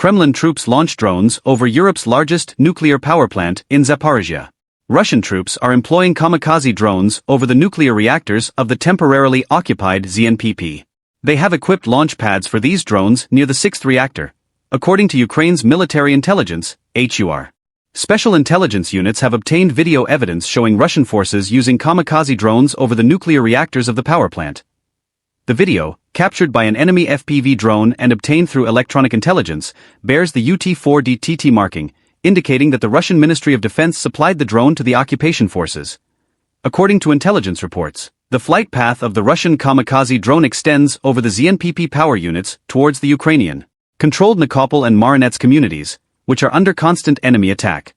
Kremlin troops launch drones over Europe's largest nuclear power plant in Zaporizhzhia. Russian troops are employing kamikaze drones over the nuclear reactors of the temporarily occupied ZNPP. They have equipped launch pads for these drones near the sixth reactor, according to Ukraine's military intelligence, HUR. Special intelligence units have obtained video evidence showing Russian forces using kamikaze drones over the nuclear reactors of the power plant. The video, captured by an enemy FPV drone and obtained through electronic intelligence, bears the UT-4DTT marking, indicating that the Russian Ministry of Defense supplied the drone to the occupation forces. According to intelligence reports, the flight path of the Russian kamikaze drone extends over the ZNPP power units towards the Ukrainian controlled Nikopol and Marinets communities, which are under constant enemy attack.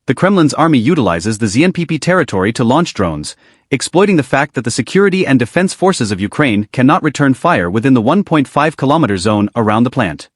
The Kremlin's army utilizes the ZNPP territory to launch drones, exploiting the fact that the security and defense forces of Ukraine cannot return fire within the 1.5-kilometer zone around the plant.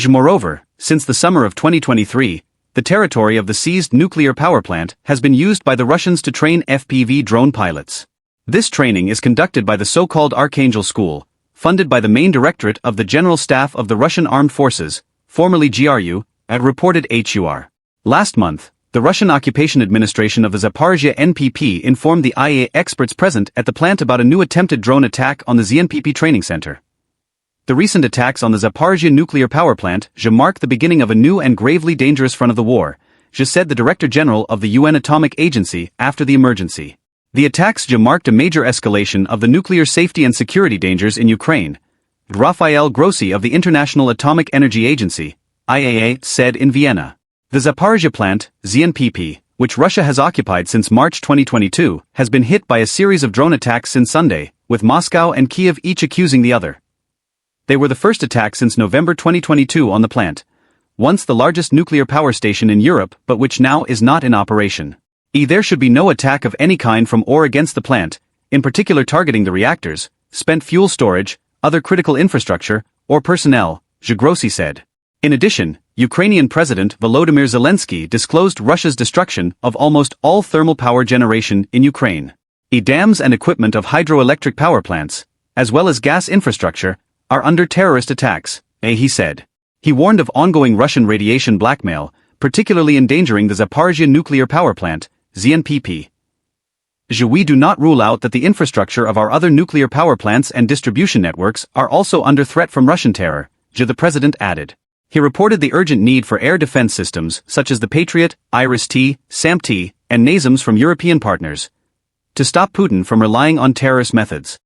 Moreover, since the summer of 2023, the territory of the seized nuclear power plant has been used by the Russians to train FPV drone pilots. This training is conducted by the so-called Archangel School, funded by the main directorate of the General Staff of the Russian Armed Forces, formerly GRU, at reported HUR. Last month, the Russian Occupation Administration of the Zaporizhzhia NPP informed the IA experts present at the plant about a new attempted drone attack on the ZNPP training center. The recent attacks on the Zaporizhzhia nuclear power plant mark the beginning of a new and gravely dangerous front of the war, said the Director General of the UN Atomic Agency after the emergency. The attacks marked a major escalation of the nuclear safety and security dangers in Ukraine, Rafael Grossi of the International Atomic Energy Agency, IAEA, said in Vienna. The Zaporizhzhia plant, ZNPP, which Russia has occupied since March 2022, has been hit by a series of drone attacks since Sunday, with Moscow and Kiev each accusing the other. They were the first attack since November 2022 on the plant, once the largest nuclear power station in Europe but which now is not in operation. There should be no attack of any kind from or against the plant, in particular targeting the reactors, spent fuel storage, other critical infrastructure, or personnel, Grossi said. In addition, Ukrainian President Volodymyr Zelensky disclosed Russia's destruction of almost all thermal power generation in Ukraine. Dams and equipment of hydroelectric power plants, as well as gas infrastructure, are under terrorist attacks, he said. He warned of ongoing Russian radiation blackmail, particularly endangering the Zaporizhzhia nuclear power plant, ZNPP. We do not rule out that the infrastructure of our other nuclear power plants and distribution networks are also under threat from Russian terror, the president added. He reported the urgent need for air defense systems such as the Patriot, Iris-T, SAMP-T, and NASAMS from European partners to stop Putin from relying on terrorist methods.